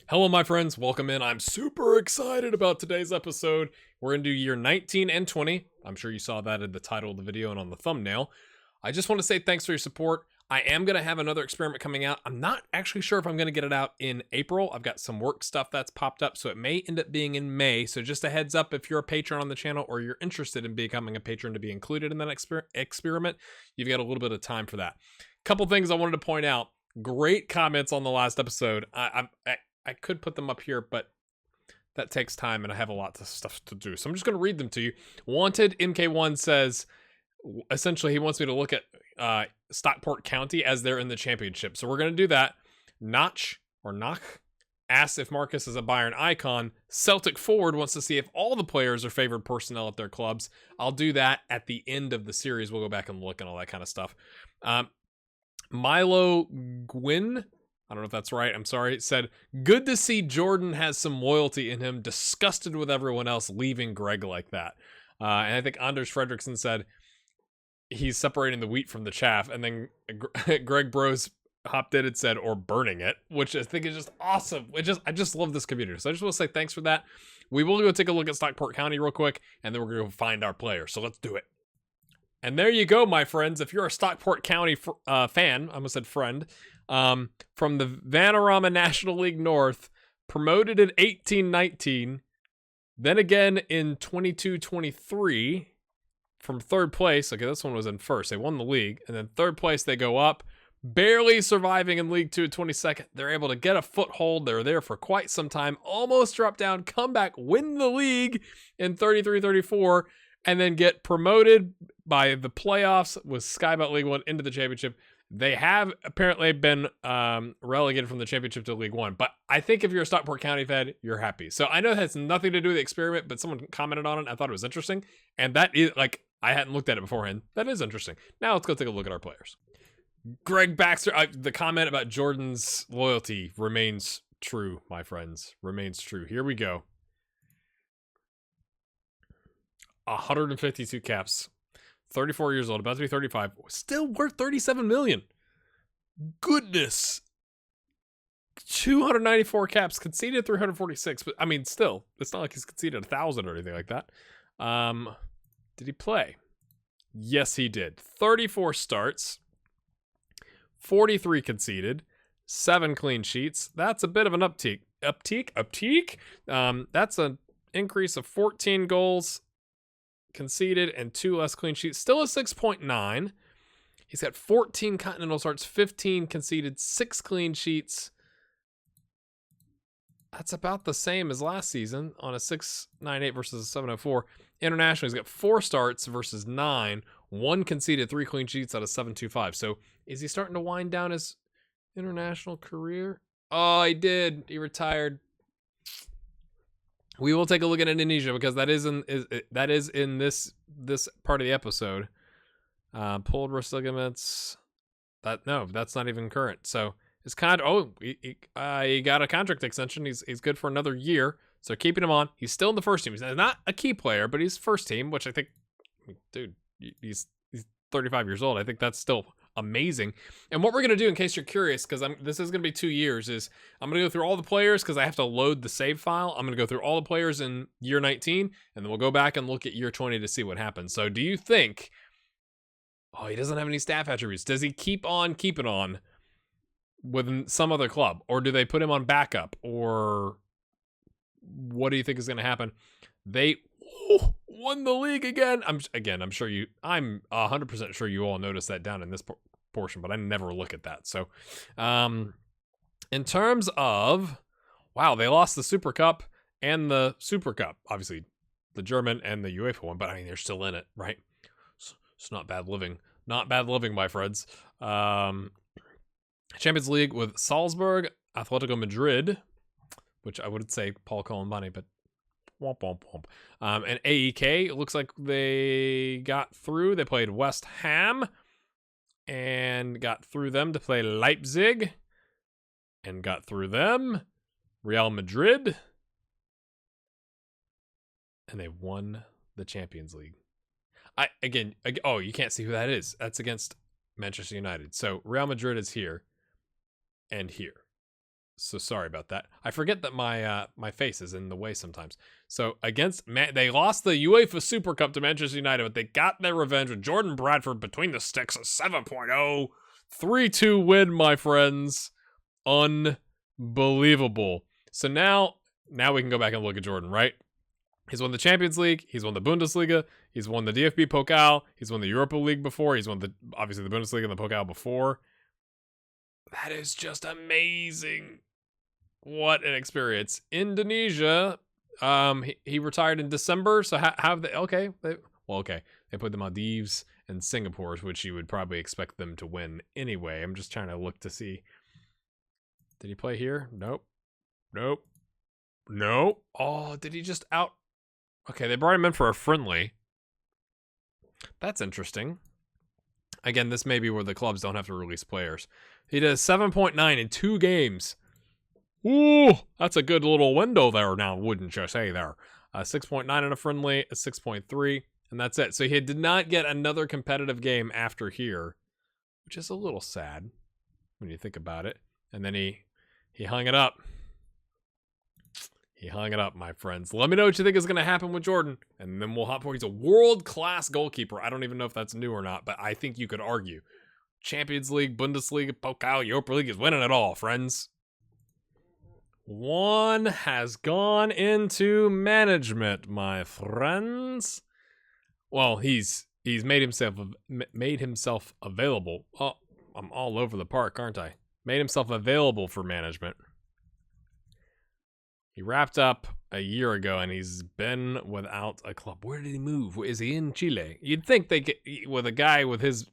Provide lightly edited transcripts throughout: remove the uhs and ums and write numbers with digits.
Hello, my friends. Welcome in. I'm super excited about today's episode. We're going to do year 19 and 20. I'm sure you saw that in the title of the video and on the thumbnail. I just want to say thanks for your support. I am going to have another experiment coming out. I'm not actually sure if I'm going to get it out in April. I've got some work stuff that's popped up, so it may end up being in May. So just a heads up, if you're a patron on the channel or you're interested in becoming a patron to be included in that experiment, you've got a little bit of time for that. Couple things I wanted to point out. Great comments on the last episode. I could put them up here, but that takes time and I have a lot of stuff to do. So I'm just going to read them to you. Wanted MK1 says, essentially he wants me to look at Stockport County as they're in the championship. So we're going to do that. Notch asks if Marcus is a Bayern icon. Celtic Forward wants to see if all the players are favored personnel at their clubs. I'll do that at the end of the series. We'll go back and look and all that kind of stuff. Milo Gwyn, I don't know if that's right, I'm sorry, it said, good to see Jordan has some loyalty in him, disgusted with everyone else leaving Greg like that. And I think Anders Fredrickson said he's separating the wheat from the chaff, and then Greg Bros hopped in and said, or burning it, which I think is just awesome. I just love this community. So I just want to say thanks for that. We will go take a look at Stockport County real quick, and then we're going to find our players. So let's do it. And there you go, my friends. If you're a Stockport County fan, I almost said friend, from the Vanarama National League North, promoted in 18-19, then again in 22-23, from third place. Okay, this one was in first. They won the league, and then third place they go up, barely surviving in League 2 at 22nd. They're able to get a foothold. They're there for quite some time, almost drop down, come back, win the league in 33-34, and then get promoted by the playoffs with Skybet League 1 into the championship. They have apparently been relegated from the championship to League 1, but I think if you're a Stockport County fan, you're happy. So I know it has nothing to do with the experiment, but someone commented on it. I thought it was interesting, and that is, like, I hadn't looked at it beforehand. That is interesting. Now let's go take a look at our players. Greg Baxter, the comment about Jordan's loyalty remains true, my friends. Remains true. Here we go. 152 caps. 34 years old, about to be 35. Still worth 37 million. Goodness. 294 caps. Conceded 346. But I mean, still, it's not like he's conceded 1,000 or anything like that. Did he play? Yes, he did. 34 starts. 43 conceded. 7 clean sheets. That's a bit of an uptick. That's an increase of 14 goals conceded and 2 less clean sheets. Still a 6.9. He's got 14 continental starts, 15 conceded, 6 clean sheets. That's about the same as last season on a 6.98 versus a 7.04. International, he's got 4 starts versus 9, 1 conceded, 3 clean sheets out of 7.25. So is he starting to wind down his international career? Oh, he did. He retired. We will take a look at Indonesia because that is in this part of the episode. Pulled wrist ligaments. That's not even current. So it's kind of he got a contract extension. He's good for another year. So keeping him on. He's still in the first team. He's not a key player, but he's first team, which I think, dude, he's 35 years old. I think that's still amazing. And what we're going to do, in case you're curious, because this is going to be 2 years, is I'm going to go through all the players because I have to load the save file. I'm going to go through all the players in year 19, and then we'll go back and look at year 20 to see what happens. So do you think, he doesn't have any staff attributes. Does he keep on keeping on with some other club? Or do they put him on backup? Or what do you think is going to happen? They won the league again. I'm 100% sure you all noticed that down in this portion, but I never look at that. So, in terms of, wow, they lost the Super Cup and the Super Cup, obviously the German and the UEFA one, but I mean, they're still in it, right? It's not bad living. Not bad living, my friends. Champions League with Salzburg, Atletico Madrid, which I would say Paul Colombani, but womp, womp, womp. And AEK, it looks like they got through. They played West Ham and got through them to play Leipzig and got through them. Real Madrid. And they won the Champions League. You can't see who that is. That's against Manchester United. So Real Madrid is here and here. So sorry about that. I forget that my face is in the way sometimes. So they lost the UEFA Super Cup to Manchester United, but they got their revenge with Jordan Bradford between the sticks, a 7.0 3-2 win, my friends. Unbelievable. So now we can go back and look at Jordan, right? He's won the Champions League. He's won the Bundesliga. He's won the DFB Pokal. He's won the Europa League before. He's won obviously the Bundesliga and the Pokal before. That is just amazing. What an experience. Indonesia, he retired in December. So have they, okay. They put the Maldives and Singapore, which you would probably expect them to win anyway. I'm just trying to look to see. Did he play here? Nope. Oh, did he just out? Okay, they brought him in for a friendly. That's interesting. Again, this may be where the clubs don't have to release players. He does 7.9 in 2 games. Ooh, that's a good little window there now, wouldn't you say there? 6.9 in a friendly, a 6.3, and that's it. So he did not get another competitive game after here, which is a little sad when you think about it. And then he hung it up. He hung it up, my friends. Let me know what you think is going to happen with Jordan, and then we'll hop forward. He's a world-class goalkeeper. I don't even know if that's new or not, but I think you could argue. Champions League, Bundesliga, Pokal, Europa League is winning it all, friends. One has gone into management, my friends. Well, he's made himself available. Oh, I'm all over the park, aren't I? Made himself available for management. He wrapped up a year ago, and he's been without a club. Where did he move? Is he in Chile? You'd think they get with a guy with his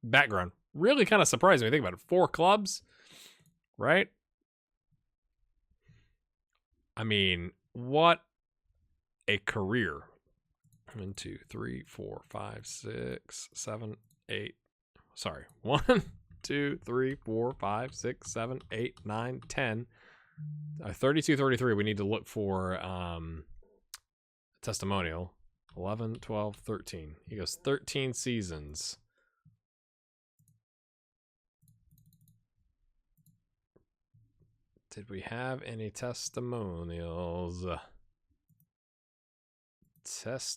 background. Really kind of surprising when you think about it. 4 clubs, right? I mean, what a career. 1, 2, 3, 4, 5, 6, 7, 8. Sorry. 1, 2, 3, 4, 5, 6, 7, 8, 9, 10. 32, 33. We need to look for testimonial. 11, 12, 13. He goes 13 seasons. Did we have any testimonials?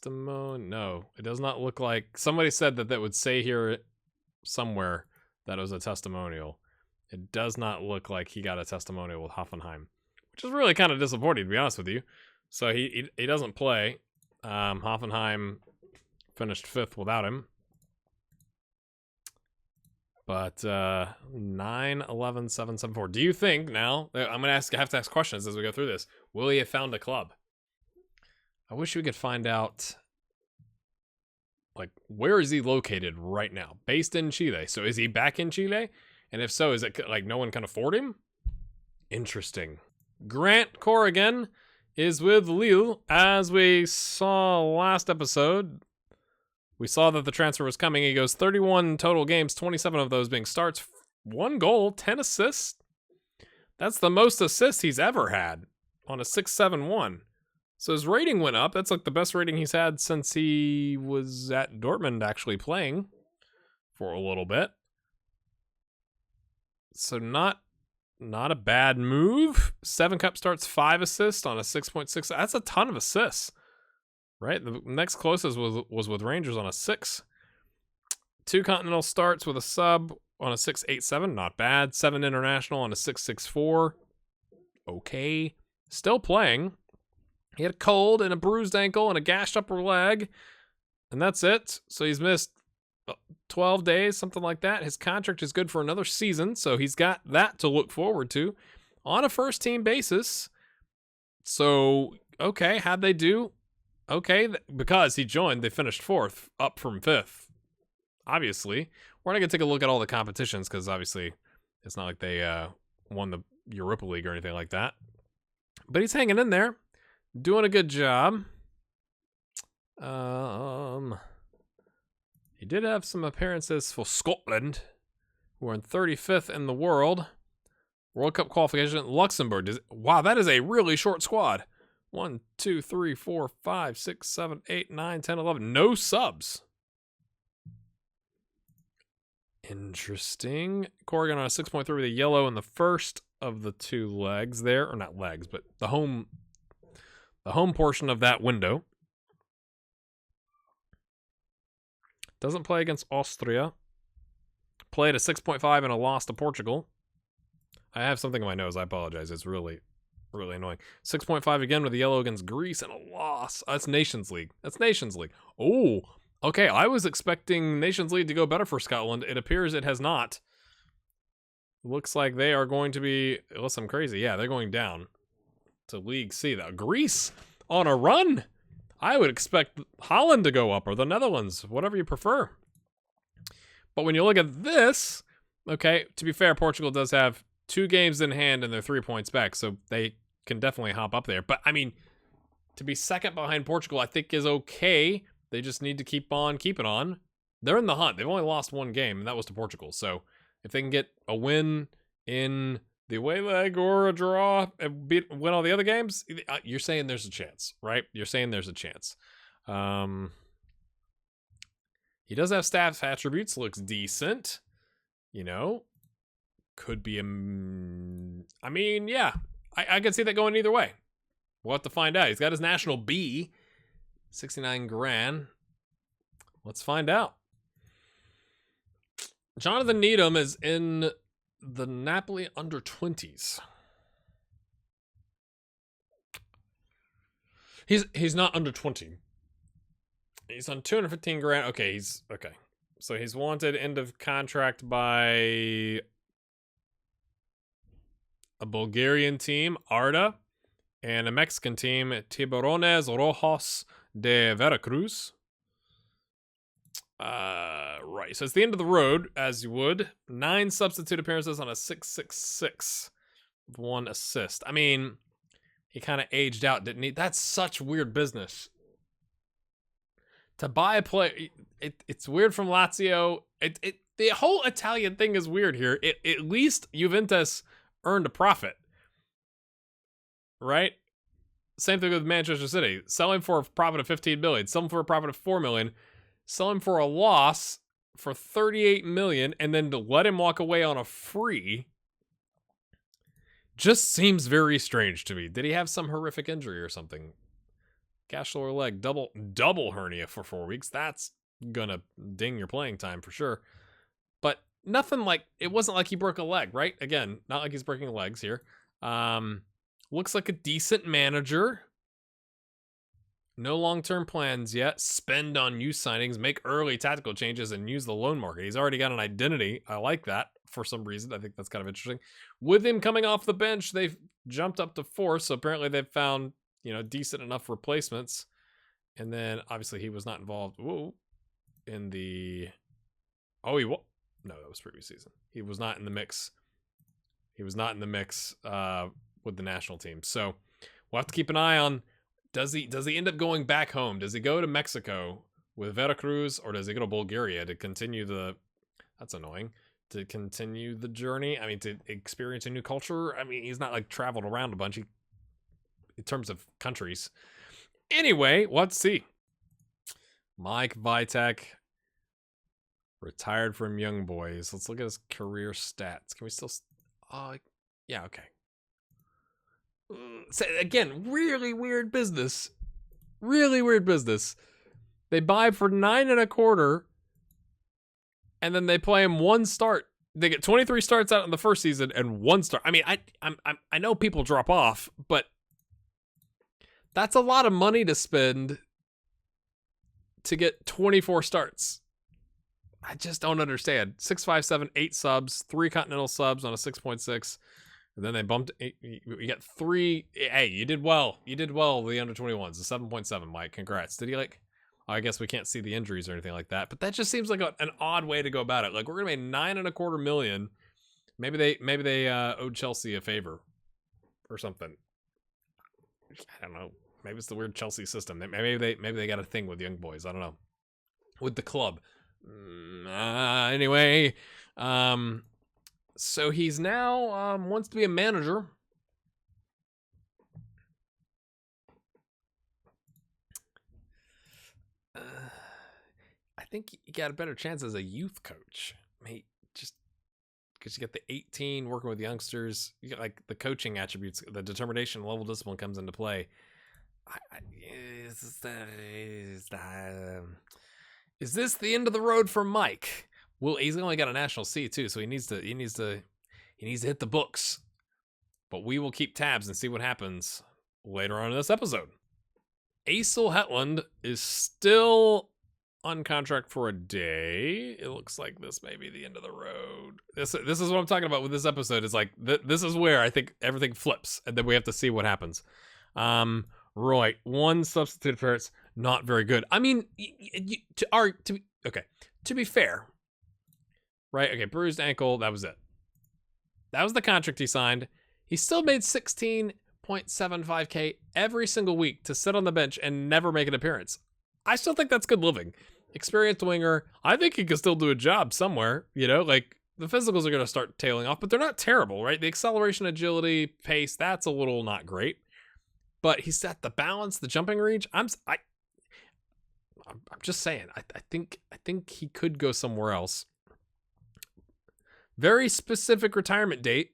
No, it does not look like. Somebody said that would say here somewhere that it was a testimonial. It does not look like he got a testimonial with Hoffenheim, which is really kind of disappointing, to be honest with you. So he doesn't play. Hoffenheim finished 5th without him. But 9, 11, 7, 7, 4. Do you think now? I'm gonna have to ask questions as we go through this. Will he have found a club? I wish we could find out. Like, where is he located right now? Based in Chile. So is he back in Chile? And if so, is it like no one can afford him? Interesting. Grant Corrigan is with Lille. As we saw last episode, we saw that the transfer was coming. He goes 31 total games, 27 of those being starts, 1 goal, 10 assists. That's the most assists he's ever had on a 6.71. So his rating went up. That's like the best rating he's had since he was at Dortmund actually playing for a little bit. So not a bad move. 7 cup starts, 5 assists on a 6.6. That's a ton of assists. Right? The next closest was with Rangers on a 6. 2 continental starts with a sub on a 6.87. Not bad. 7 international on a 6.64. Okay. Still playing. He had a cold and a bruised ankle and a gashed upper leg. And that's it. So he's missed 12 days, something like that. His contract is good for another season. So he's got that to look forward to on a first team basis. So, okay. How'd they do? Okay, because he joined, they finished 4th, up from 5th. Obviously, we're not going to take a look at all the competitions because obviously it's not like they won the Europa League or anything like that. But he's hanging in there, doing a good job. He did have some appearances for Scotland, who are in 35th in the world. World Cup qualification, Luxembourg. Wow, that is a really short squad. 1, 2, 3, 4, 5, 6, 7, 8, 9, 10, 11. No subs. Interesting. Corrigan on a 6.3 with a yellow in the first of the two legs there, or not legs, but the home portion of that window. Doesn't play against Austria. Played a 6.5 and a loss to Portugal. I have something in my nose. I apologize. It's really, really annoying. 6.5 again with the yellow against Greece and a loss. That's Nations League. Oh, okay. I was expecting Nations League to go better for Scotland. It appears it has not. Looks like they are going to be, unless I'm crazy, yeah, they're going down to League C. Now, Greece on a run. I would expect Holland to go up, or the Netherlands, whatever you prefer. But when you look at this, okay, to be fair, Portugal does have 2 games in hand and they're 3 points back, so they can definitely hop up there. But, I mean, to be second behind Portugal, I think is okay. They just need to keep on keeping on. They're in the hunt. They've only lost 1 game, and that was to Portugal. So, if they can get a win in the away leg or a draw and win all the other games, you're saying there's a chance, right? You're saying there's a chance. He does have staff attributes, looks decent. You know, could be a... I mean, yeah, I can see that going either way. We'll have to find out. He's got his national B, 69 grand. Let's find out. Jonathan Needham is in the Napoli under-20s. He's not under 20. He's on 215 grand. Okay, okay. So he's wanted end of contract by a Bulgarian team, Arda, and a Mexican team, Tiburones Rojos de Veracruz. Right. So it's the end of the road, as you would. 9 substitute appearances on a 6.66 with 1 assist. I mean, he kind of aged out, didn't he? That's such weird business. To buy a player, it's weird from Lazio. The whole Italian thing is weird here. At least Juventus earned a profit, right? Same thing with Manchester City. Sell him for a profit of 15 million. Sell him for a profit of 4 million. Sell him for a loss for 38 million, and then to let him walk away on a free just seems very strange to me. Did he have some horrific injury or something? Gash lower leg, double hernia for 4 weeks. That's gonna ding your playing time for sure. But nothing like, it wasn't like he broke a leg, right? Again, not like he's breaking legs here. Looks like a decent manager. No long-term plans yet. Spend on youth signings, make early tactical changes, and use the loan market. He's already got an identity. I like that for some reason. I think that's kind of interesting. With him coming off the bench, they've jumped up to 4, so apparently they've found, decent enough replacements. And then, obviously, he was not involved in the... Oh, he was... No, that was previous season. He was not in the mix. With the national team. So, we'll have to keep an eye on... Does he end up going back home? Does he go to Mexico with Veracruz, or does he go to Bulgaria to continue the... That's annoying. To continue the journey? I mean, to experience a new culture? I mean, he's not, like, traveled around a bunch in terms of countries. Anyway, let's see. Mike Vitek, retired from Young Boys. Let's look at his career stats. Can we still... yeah, okay. So again, really weird business. Really weird business. They buy for 9.25, and then they play him 1 start. They get 23 starts out in the first season and 1 start. I mean, I know people drop off, but that's a lot of money to spend to get 24 starts. I just don't understand. 6, 5, 7, 8 subs, 3 continental subs on a 6.6. And then they bumped. You got 3. Hey, you did well. You did well. The under 21s, the 7.7. Mike, congrats. Did he I guess we can't see the injuries or anything like that, but that just seems like an odd way to go about it. Like, we're gonna make 9.25 million. Maybe they owed Chelsea a favor or something. I don't know. Maybe it's the weird Chelsea system. Maybe they got a thing with Young Boys. I don't know. With the club. Anyway. So he's now wants to be a manager. I think he got a better chance as a youth coach. Mate, just because you get the 18 working with youngsters. You get like the coaching attributes, the determination, level discipline comes into play. Is this the end of the road for Mike? Well, he's only got a national C too, so he needs to hit the books. But we will keep tabs and see what happens later on in this episode. Aesel Hetland is still on contract for a day. It looks like this may be the end of the road. This is what I'm talking about with this episode. It's like this is where I think everything flips, and then we have to see what happens. Right, one substitute appearance, not very good. I mean, to be fair, right? Okay, bruised ankle. That was it. That was the contract he signed. He still made 16.75K every single week to sit on the bench and never make an appearance. I still think that's good living. Experienced winger. I think he could still do a job somewhere. You know, like the physicals are going to start tailing off, but they're not terrible, right? The acceleration, agility, pace, that's a little not great. But he's at the balance, the jumping range. I'm just saying. I think he could go somewhere else. Very specific retirement date.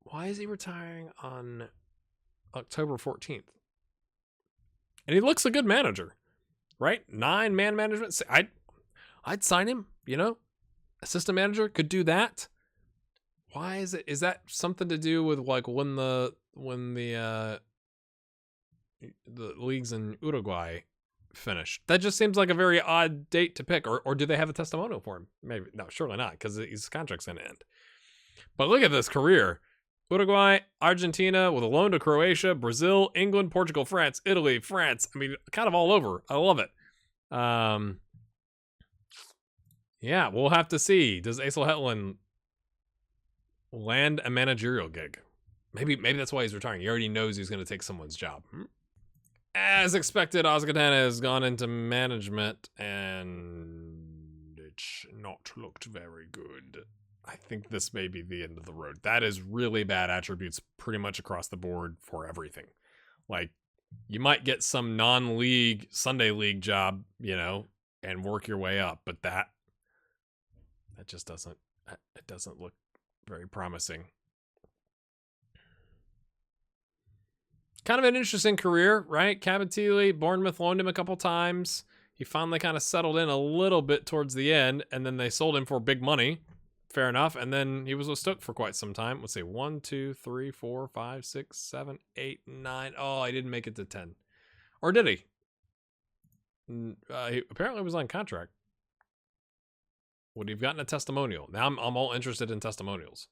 Why is he retiring on October 14th? And he looks a good manager, right? 9-man management. I'd sign him, you know? Assistant manager could do that. Why is it? Is that something to do with like when the leagues in Uruguay finish? That just seems like a very odd date to pick. Or do they have a testimonial for him? Maybe. No, surely not, because his contract's going to end. But look at this career. Uruguay, Argentina, with a loan to Croatia, Brazil, England, Portugal, France, Italy, France. I mean, kind of all over. I love it. Yeah, we'll have to see. Does Aesel Hetland land a managerial gig? Maybe that's why he's retiring. He already knows he's going to take someone's job. As expected, Ozgadana has gone into management, and it's not looked very good. I think this may be the end of the road. That is really bad attributes pretty much across the board for everything. Like, you might get some non-league Sunday league job, you know, and work your way up, but that just doesn't look very promising. Kind of an interesting career, right? Cabotilli, Bournemouth loaned him a couple times. He finally kind of settled in a little bit towards the end, and then they sold him for big money. Fair enough. And then he was with Stoke for quite some time. Let's see. 1, 2, 3, 4, 5, 6, 7, 8, 9. Oh, I didn't make it to 10. Or did he? He apparently was on contract. Would he have gotten a testimonial? Now I'm all interested in testimonials.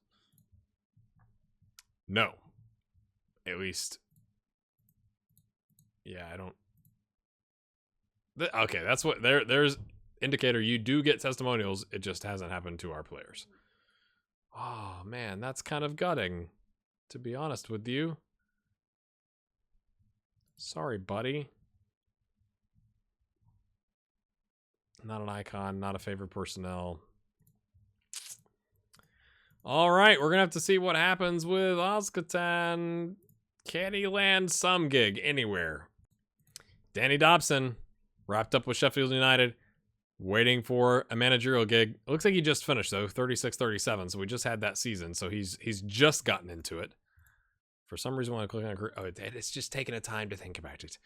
No. At least. Yeah, I don't. Okay, that's what there's indicator. You do get testimonials. It just hasn't happened to our players. Oh man, that's kind of gutting, to be honest with you. Sorry, buddy. Not an icon, not a favorite personnel. All right, we're going to have to see what happens with Ozkatan. Can he land some gig anywhere? Danny Dobson wrapped up with Sheffield United, waiting for a managerial gig. It looks like he just finished, though, 36-37, so we just had that season, so he's just gotten into it. For some reason, when I click on career, oh, it's just taking a time to think about it.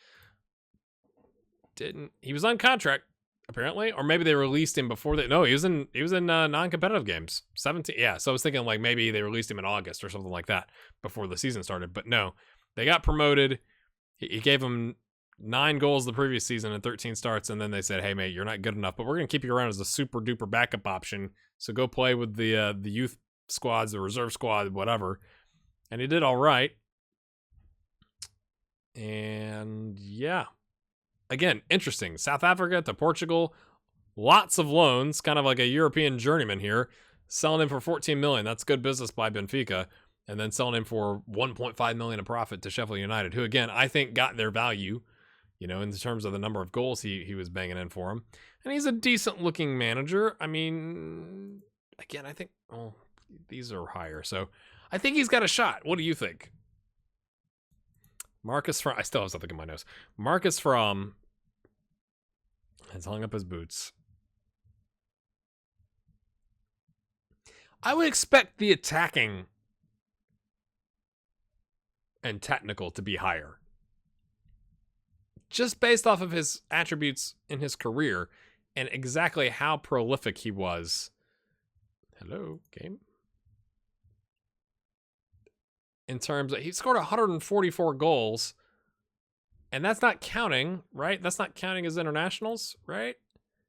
He was on contract, apparently, or maybe they released him before they. No, he was in non-competitive games. 17. Yeah, so I was thinking like maybe they released him in August or something like that before the season started. But no, they got promoted. He gave him 9 goals the previous season and 13 starts, and then they said, "Hey, mate, you're not good enough, but we're gonna keep you around as a super duper backup option. So go play with the youth squads, the reserve squad, whatever." And he did all right. And yeah. Again, interesting. South Africa to Portugal, lots of loans, kind of like a European journeyman here. Selling him for 14 million. That's good business by Benfica. And then selling him for 1.5 million in profit to Sheffield United, who again, I think got their value, you know, in terms of the number of goals he was banging in for him. And he's a decent looking manager. I mean, again, I think, these are higher. So I think he's got a shot. What do you think? Marcus From, I still have something in my nose. Marcus From has hung up his boots. I would expect the attacking and technical to be higher. Just based off of his attributes in his career and exactly how prolific he was. Hello, game. In terms of, he scored 144 goals, and that's not counting, right? That's not counting his internationals, right?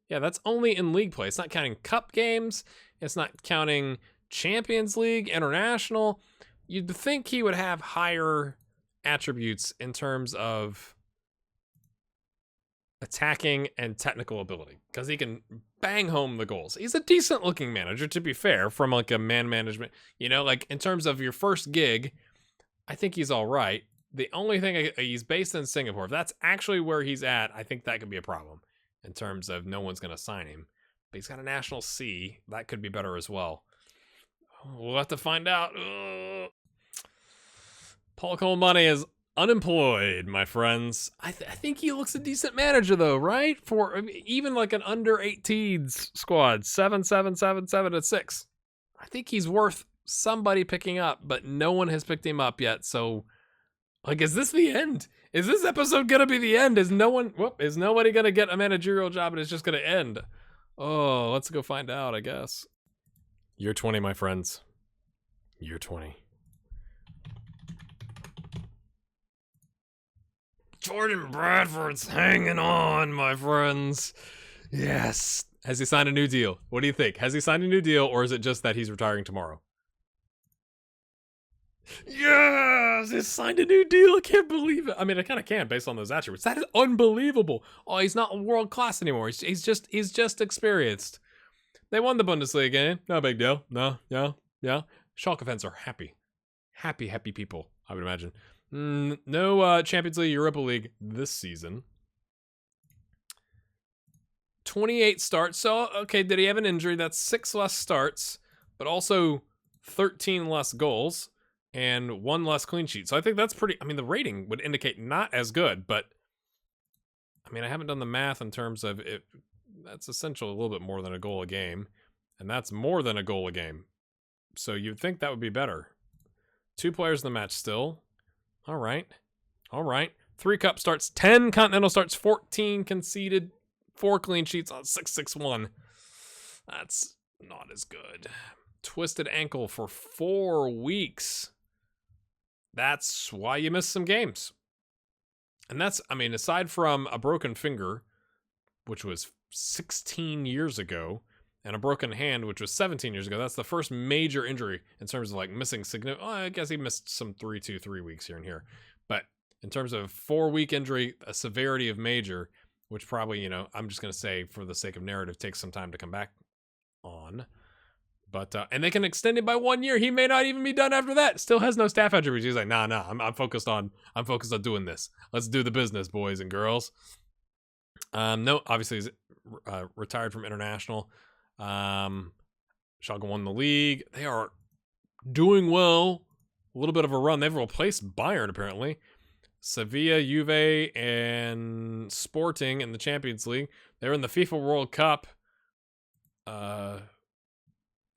Yeah, that's only in league play. It's not counting cup games. It's not counting Champions League, international. You'd think he would have higher attributes in terms of attacking and technical ability, because he can bang home the goals. He's a decent looking manager, to be fair, from like a man management, you know, like in terms of your first gig, I think he's all right. The only thing, he's based in Singapore. If that's actually where he's at, I think that could be a problem in terms of no one's going to sign him. But he's got a national C. That could be better as well. We'll have to find out. Paul Colmani is unemployed, my friends. I think he looks a decent manager, though, right? For even like an under 18s squad, 7-7-7-7-6. I think he's worth somebody picking up, but no one has picked him up yet. So, like, is this the end? Is this episode gonna be the end? Is nobody gonna get a managerial job and it's just gonna end? Oh, let's go find out, I guess. Year 20, my friends. Year 20. Jordan Bradford's hanging on, my friends. Yes. Has he signed a new deal? What do you think? Has he signed a new deal, or is it just that he's retiring tomorrow? Yes, he signed a new deal. I can't believe it. I mean, I kind of can based on those attributes. That is unbelievable. Oh, he's not world class anymore. He's just experienced. They won the Bundesliga game. No big deal. No, yeah. Schalke fans are happy. Happy people, I would imagine. No Champions League, Europa League this season. 28 starts. So, okay, did he have an injury? That's 6 less starts, but also 13 less goals and 1 less clean sheet. So I think that's pretty, I mean, the rating would indicate not as good, but I mean, I haven't done the math in terms of it. That's essentially a little bit more than a goal a game, and that's more than a goal a game. So you'd think that would be better. 2 players in the match still. All right. 3 cup starts, 10 continental starts, 14 conceded, 4 clean sheets on 6-6-1. That's not as good. Twisted ankle for 4 weeks. That's why you missed some games. And that's, I mean, aside from a broken finger, which was 16 years ago, and a broken hand, which was 17 years ago, that's the first major injury in terms of like missing significant. Oh, I guess he missed some 3 weeks here and here. But in terms of 4-week injury, a severity of major, which probably, you know, I'm just going to say for the sake of narrative, takes some time to come back on. But, and they can extend it by 1 year. He may not even be done after that. Still has no staff attributes. He's like, nah, I'm focused on doing this. Let's do the business, boys and girls. No, obviously he's retired from international. Schalke won the league. They are doing well. A little bit of a run. They've replaced Bayern, apparently. Sevilla, Juve, and Sporting in the Champions League. They're in the FIFA World Cup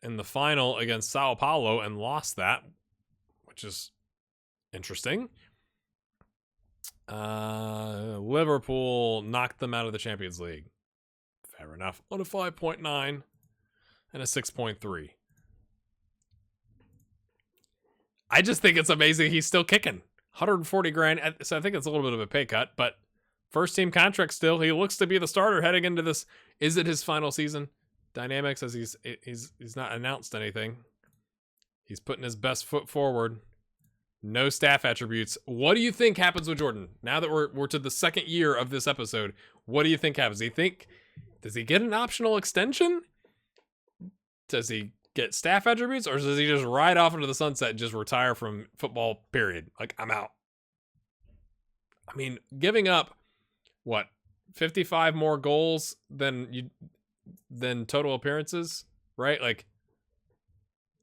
in the final against Sao Paulo and lost that, which is interesting. Liverpool knocked them out of the Champions League. Fair enough. On a 5.9 and a 6.3. I just think it's amazing he's still kicking. 140 grand. So I think it's a little bit of a pay cut, but first team contract still. He looks to be the starter heading into this. Is it his final season? Dynamics as he's not announced anything. He's putting his best foot forward. No staff attributes. What do you think happens with Jordan? Now that we're to the second year of this episode, what do you think happens? Does he get an optional extension? Does he get staff attributes, or does he just ride off into the sunset and just retire from football, period? Like, I'm out. I mean, giving up, what, 55 more goals than total appearances, right? Like,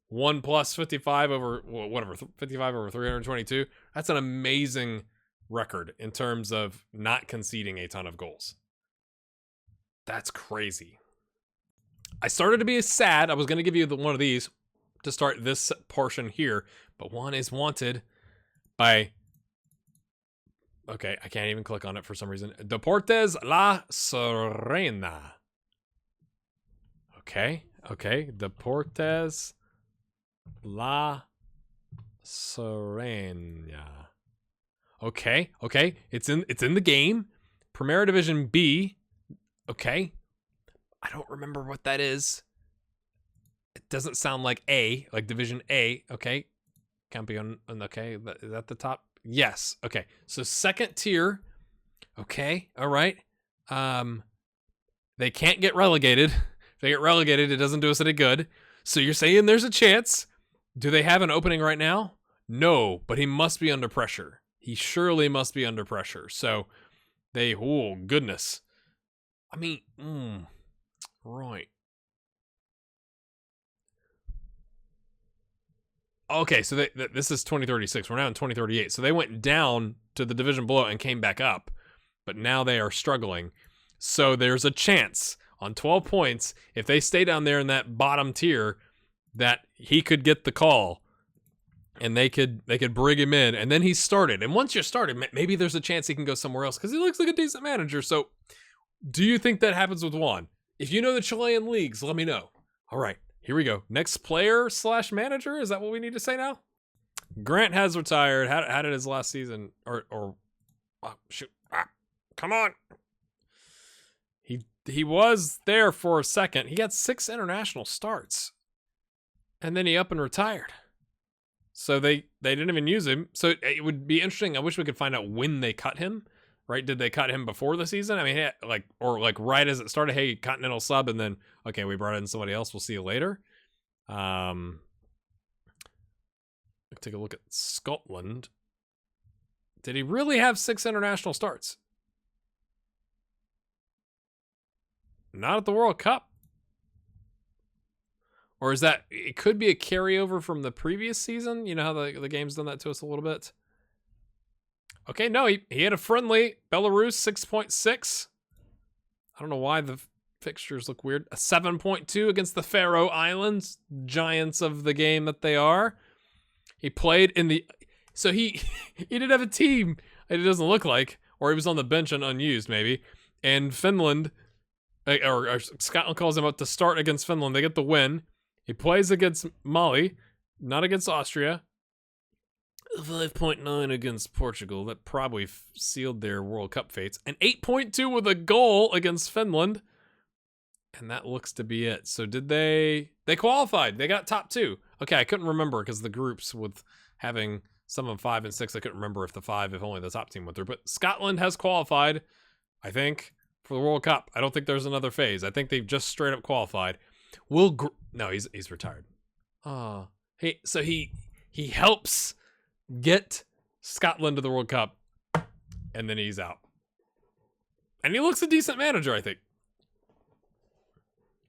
1 plus 55 over, whatever, 55 over 322. That's an amazing record in terms of not conceding a ton of goals. That's crazy. I started to be sad. I was going to give you one of these. to start this portion here, but one is wanted by... Okay, I can't even click on it for some reason. Deportes La Serena. Okay. Deportes La Serena. Okay. It's in the game. Primera Division B. Okay. I don't remember what that is. It doesn't sound like A, like Division A. Okay. Campeón. Okay. Is that the top? Yes. Okay. So second tier. Okay. All right. They can't get relegated. If they get relegated, it doesn't do us any good. So you're saying there's a chance. Do they have an opening right now? No, but he must be under pressure. He surely must be under pressure. So they, oh, goodness. I mean, right. Okay, so this is 2036. We're now in 2038. So they went down to the division below and came back up, but now they are struggling. So there's a chance on 12 points, if they stay down there in that bottom tier, that he could get the call and they could bring him in. And then he's started. And once you're started, maybe there's a chance he can go somewhere else because he looks like a decent manager. So do you think that happens with Juan? If you know the Chilean leagues, let me know. All right. Here we go. Next player / manager. Is that what we need to say now? Grant has retired. How did his last season or oh, shoot. Come on. He was there for a second. He got 6 international starts. And then he up and retired. So they didn't even use him. So it would be interesting. I wish we could find out when they cut him. Right? Did they cut him before the season? I mean, like right as it started, hey, continental sub, and then, okay, we brought in somebody else. We'll see you later. Take a look at Scotland. Did he really have 6 international starts? Not at the World Cup. Or is that, it could be a carryover from the previous season? You know how the game's done that to us a little bit? Okay, no, he had a friendly. Belarus, 6.6. I don't know why the fixtures look weird. A 7.2 against the Faroe Islands, giants of the game that they are. He played in the... So he didn't have a team, it doesn't look like. Or he was on the bench and unused, maybe. And Finland, or Scotland calls him up to start against Finland. They get the win. He plays against Mali, not against Austria. 5.9 against Portugal. That probably sealed their World Cup fates. And 8.2 with a goal against Finland. And that looks to be it. So did they qualified. They got top 2. Okay, I couldn't remember because the groups with having some of 5 and 6, I couldn't remember if only the top team went through. But Scotland has qualified, I think, for the World Cup. I don't think there's another phase. I think they've just straight up qualified. No, he's retired. Oh, so he helps get Scotland to the World Cup, and then he's out. And he looks a decent manager, I think.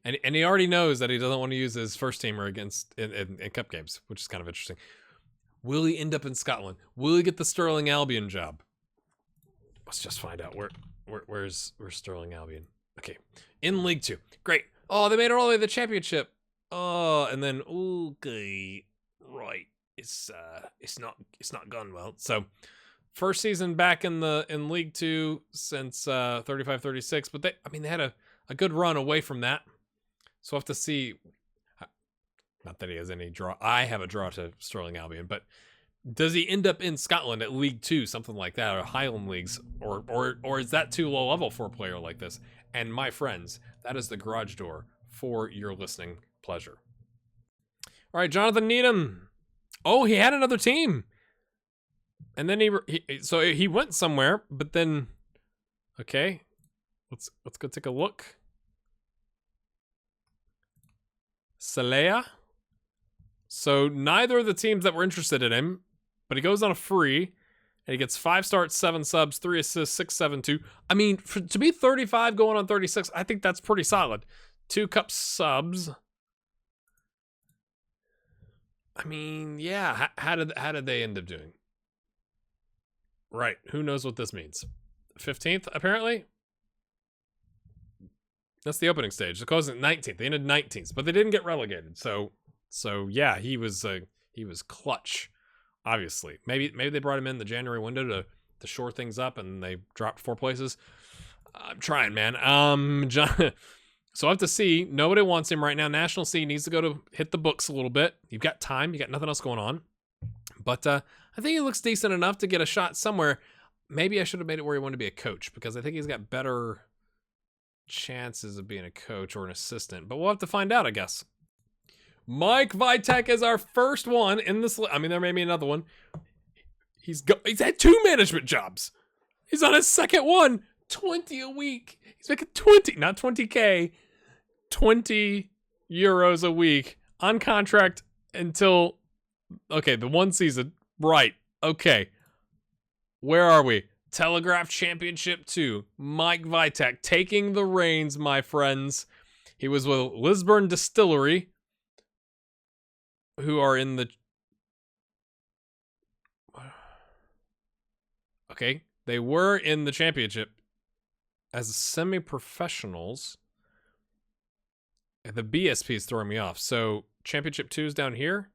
And he already knows that he doesn't want to use his first teamer in cup games, which is kind of interesting. Will he end up in Scotland? Will he get the Sterling Albion job? Let's just find out. Where's Sterling Albion? Okay, in League 2. Great. Oh, they made it all the way to the championship. Oh, and then okay, right. It's not gone well. So first season back in League 2 since 35-36, but they had a good run away from that. So we'll have to see. Not that he has any draw. I have a draw to Sterling Albion, but does he end up in Scotland at League 2, something like that, or Highland Leagues, or is that too low level for a player like this? And my friends, that is the garage door for your listening pleasure. All right, Jonathan Needham. Oh, he had another team. And then he went somewhere, but then, okay, let's go take a look. Salea. So neither of the teams that were interested in him, but he goes on a free, and he gets 5 starts, 7 subs, 3 assists, 6-7-2. I mean, to be 35 going on 36, I think that's pretty solid. 2 cup subs. I mean, yeah. How did they end up doing? Right. Who knows what this means? 15th, apparently. That's the opening stage. The closing 19th. They ended 19th, but they didn't get relegated. So So yeah, he was clutch. Obviously, maybe they brought him in the January window to shore things up, and they dropped 4 places. I'm trying, man. John. So I have to see. Nobody wants him right now. National C needs to go to hit the books a little bit. You've got time. You got nothing else going on. But I think he looks decent enough to get a shot somewhere. Maybe I should have made it where he wanted to be a coach, because I think he's got better chances of being a coach or an assistant. But we'll have to find out, I guess. Mike Vitek is our first one in this. I mean, there may be another one. He's had 2 management jobs. He's on his second one. 20 a week. He's making 20, not 20K, 20 euros a week on contract until, okay, the one season. Right. Okay. Where are we? Telegraph Championship 2. Mike Vitek taking the reins, my friends. He was with Lisburn Distillery, who are in the... Okay, they were in the championship as semi-professionals. The BSP is throwing me off. So championship 2 is down here.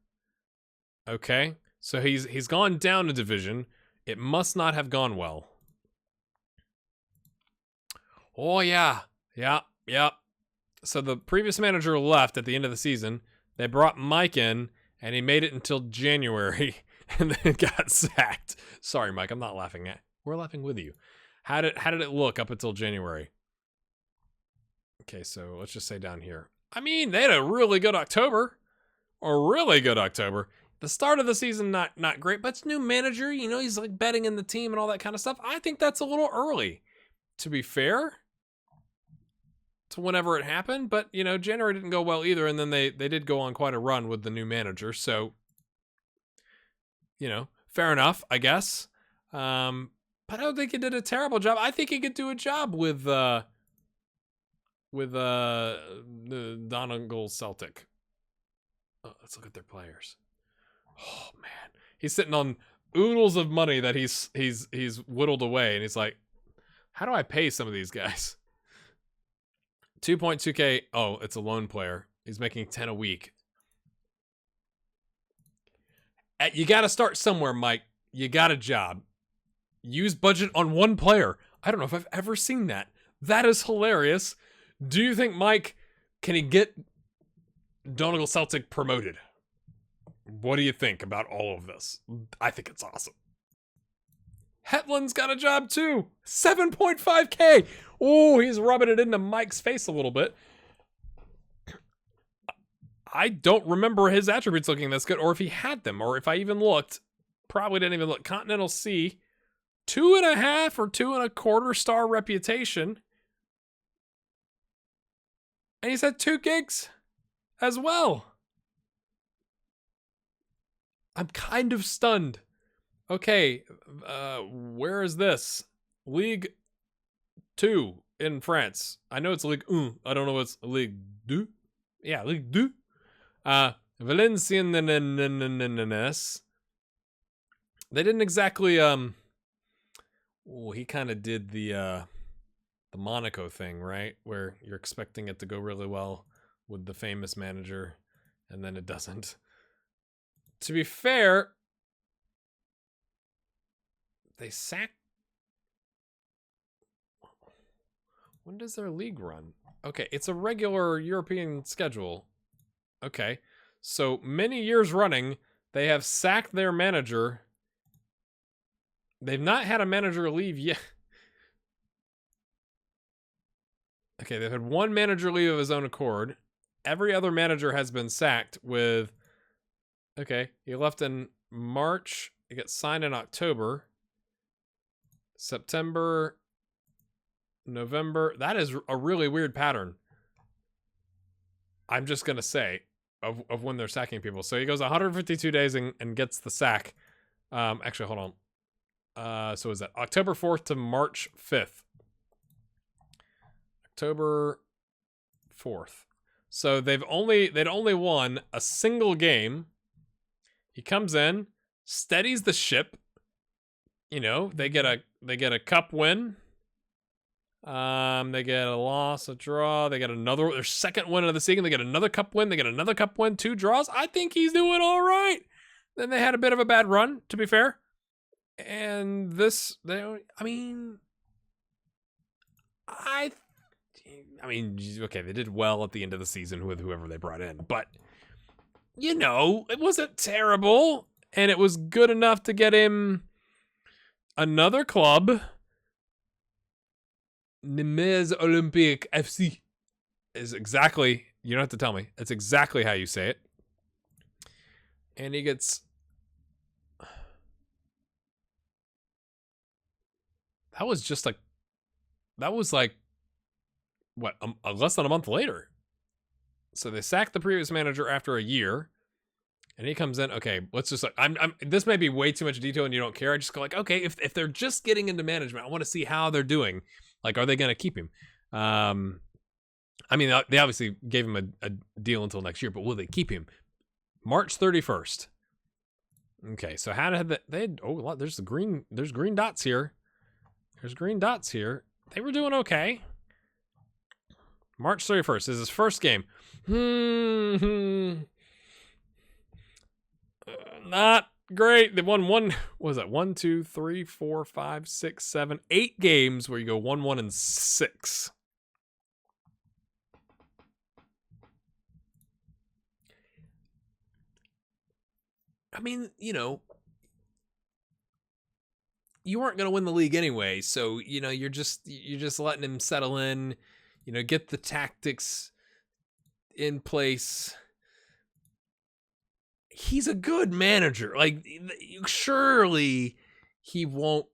Okay, so he's gone down a division. It must not have gone well. Oh yeah, yeah. So the previous manager left at the end of the season. They brought Mike in, and he made it until January, and then got sacked. Sorry, Mike, I'm not laughing at. We're laughing with you. How did it look up until January? Okay, so let's just say down here. I mean, they had a really good October. The start of the season, not great, but it's new manager. You know, he's like betting in the team and all that kind of stuff. I think that's a little early, to be fair, to whenever it happened. But, you know, January didn't go well either, and then they did go on quite a run with the new manager. So, you know, fair enough, I guess. But I don't think he did a terrible job. I think he could do a job with the Donegal Celtic. Oh, let's look at their players. Oh man, he's sitting on oodles of money that he's whittled away, and he's like, how do I pay some of these guys? 2.2K. Oh, it's a loan player. He's making 10 a week. You got to start somewhere, Mike. You got a job. Use budget on one player. I don't know if I've ever seen that. That is hilarious. Do you think, Mike, can he get Donegal Celtic promoted? What do you think about all of this? I think it's awesome. Hetland's got a job too. 7.5K. Oh, he's rubbing it into Mike's face a little bit. I don't remember his attributes looking this good, or if he had them, or if I even looked. Probably didn't even look. Continental C. 2.5 or 2.25 star reputation. And he's had 2 gigs as well. I'm kind of stunned. Okay, where is this? Ligue 2 in France. I know it's Ligue 1. I don't know what's Ligue 2. Yeah, Ligue 2. Valenciennes. They didn't exactly, he kind of did the Monaco thing, right? Where you're expecting it to go really well with the famous manager, and then it doesn't. To be fair, they sacked. When does their league run? Okay, it's a regular European schedule. Okay, so many years running, they have sacked their manager. They've not had a manager leave yet. Okay, they've had one manager leave of his own accord. Every other manager has been sacked with... Okay, he left in March. He got signed in October. September, November. That is a really weird pattern. I'm just going to say of when they're sacking people. So he goes 152 days and gets the sack. Actually, hold on. So is that October 4th to March 5th? October 4th. So they'd only won a single game. He comes in, steadies the ship. You know, they get a cup win. They get a loss, a draw. They get their second win of the season. They get another cup win. They get another cup win, 2 draws. I think he's doing all right. Then they had a bit of a bad run, to be fair. And okay, they did well at the end of the season with whoever they brought in, but it wasn't terrible, and it was good enough to get him another club. Nîmes Olympique FC is exactly, you don't have to tell me, it's exactly how you say it. And he gets, that was what, less than a month later. So they sacked the previous manager after a year, and he comes in. Okay, let's just this may be way too much detail and you don't care. I just go like, okay, if they're just getting into management, I want to see how they're doing. Like, are they going to keep him? They obviously gave him a deal until next year, but will they keep him? March 31st. Okay, so how did there's green dots here. There's green dots here. They were doing okay. March 31st is his first game. Not great. They won 1, 2, 3, 4, 5, 6, 7, 8 games where you go 1, and 6. I mean, you weren't going to win the league anyway, so you're just letting him settle in, get the tactics in place. He's a good manager. Like, surely he won't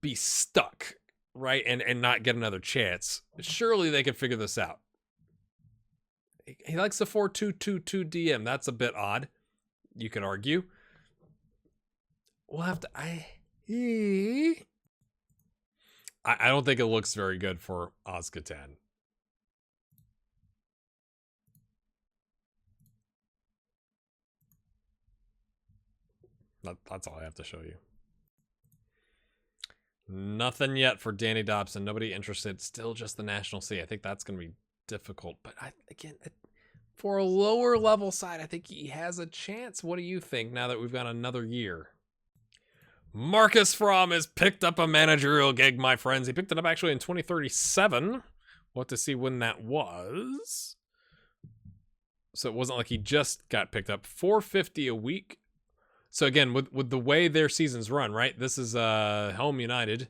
be stuck, right? And not get another chance. Surely they can figure this out. He likes the 4-2-2-2 DM. That's a bit odd, you could argue. We'll have to... I don't think it looks very good for Ozkatan. That's all I have to show you. Nothing yet for Danny Dobson. Nobody interested. Still just the National C. I think that's going to be difficult. But for a lower level side, I think he has a chance. What do you think now that we've got another year? Marcus Fromm has picked up a managerial gig, my friends. He picked it up actually in 2037. We'll have to see when that was. So it wasn't like he just got picked up. $450 a week. So again, with the way their seasons run, right? This is Home United.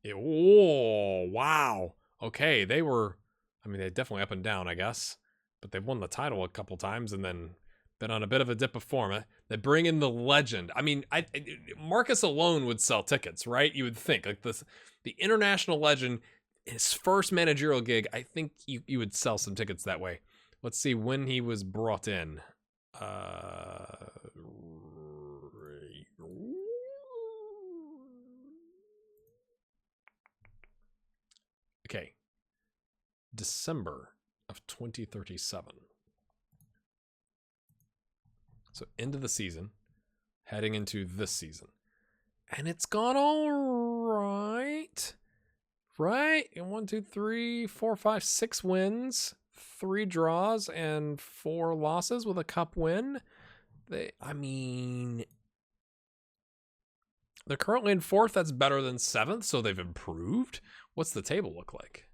Wow. Okay, they definitely up and down, I guess. But they've won the title a couple times and then been on a bit of a dip of form. They bring in the legend. Marcus alone would sell tickets, right? You would think. Like the international legend, his first managerial gig, I think you would sell some tickets that way. Let's see when he was brought in. Okay. December of 2037. So into the season, heading into this season. And it's gone all right. Right? 1, 2, 3, 4, 5, 6 wins, 3 draws, and 4 losses with a cup win. They're currently in 4th. That's better than 7th, so they've improved. What's the table look like?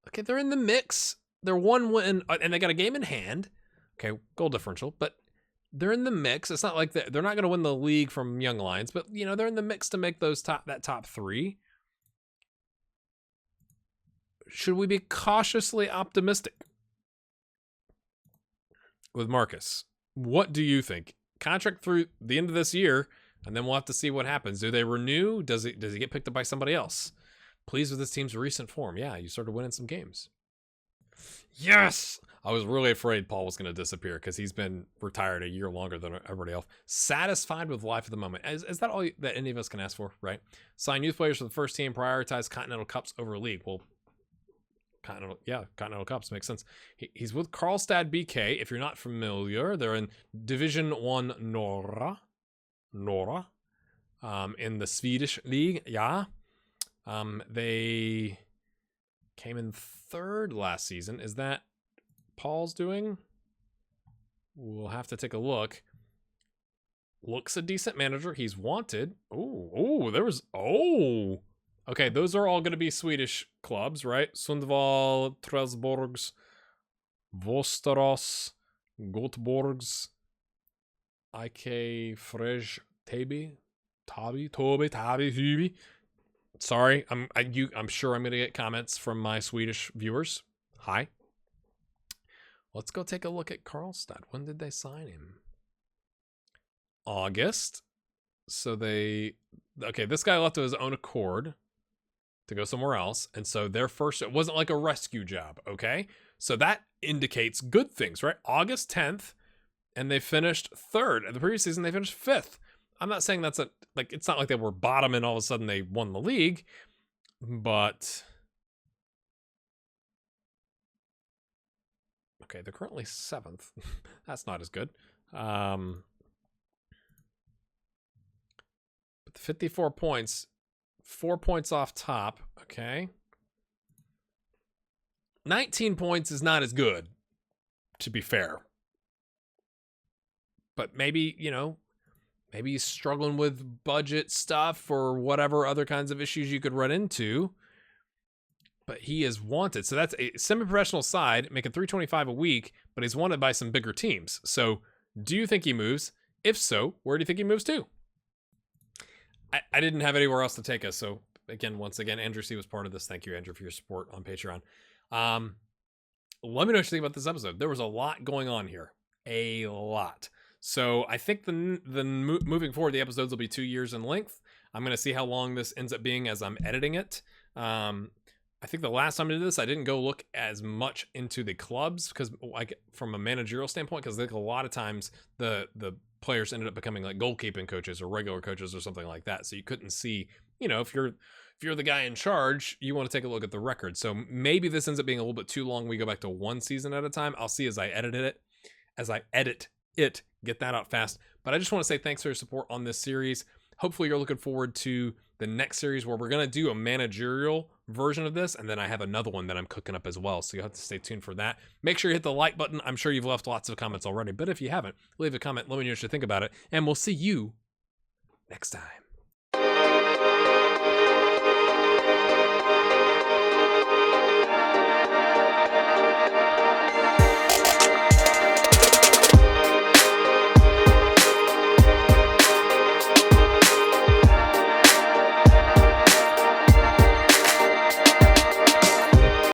Okay, they're in the mix. They're 1 win, and they got a game in hand. Okay, goal differential, but they're in the mix. It's not like they're not going to win the league from Young Lions, but they're in the mix to make that top 3. Should we be cautiously optimistic with Marcus? What do you think? Contract through the end of this year, and then we'll have to see what happens. Do they renew? Does he get picked up by somebody else? Pleased with this team's recent form. Yeah, you started winning some games. Yes! I was really afraid Paul was going to disappear because he's been retired a year longer than everybody else. Satisfied with life at the moment. Is that all that any of us can ask for, right? Sign youth players for the first team, prioritize Continental Cups over League. Well, Continental Cups makes sense. He's with Karlstad BK. If you're not familiar, they're in Division 1 Norra. in the Swedish league. Yeah. They came in third last season. Is that Paul's doing? We'll have to take a look. Looks a decent manager. He's wanted. Okay, those are all going to be Swedish clubs, right? Sundval, Trelleborgs, Västerås, Göteborgs, IK Frej Tabi. Sorry, I'm sure I'm going to get comments from my Swedish viewers. Hi. Let's go take a look at Karlstad. When did they sign him? August. So this guy left of his own accord to go somewhere else. And so it wasn't like a rescue job, okay? So that indicates good things, right? August 10th, and they finished third. The previous season, they finished fifth. I'm not saying it's not like they were bottom and all of a sudden they won the league, but okay, they're currently seventh. That's not as good. But the 54 points, 4 points off top. Okay. 19 points is not as good, to be fair. But maybe, maybe he's struggling with budget stuff or whatever other kinds of issues you could run into. But he is wanted. So that's a semi-professional side, making $325 a week, but he's wanted by some bigger teams. So do you think he moves? If so, where do you think he moves to? I didn't have anywhere else to take us. So once again, Andrew C was part of this. Thank you, Andrew, for your support on Patreon. Let me know what you think about this episode. There was a lot going on here. A lot. So I think moving forward, the episodes will be 2 years in length. I'm going to see how long this ends up being as I'm editing it. I think the last time I did this, I didn't go look as much into the clubs because, from a managerial standpoint, because I think a lot of times the players ended up becoming like goalkeeping coaches or regular coaches or something like that. So you couldn't see, if you're the guy in charge, you want to take a look at the record. So maybe this ends up being a little bit too long. We go back to one season at a time. I'll see as I edit it, get that out fast. But I just want to say thanks for your support on this series. Hopefully you're looking forward to the next series where we're going to do a managerial version of this. And then I have another one that I'm cooking up as well. So you'll have to stay tuned for that. Make sure you hit the like button. I'm sure you've left lots of comments already, but if you haven't, leave a comment. Let me know what you think about it. And we'll see you next time.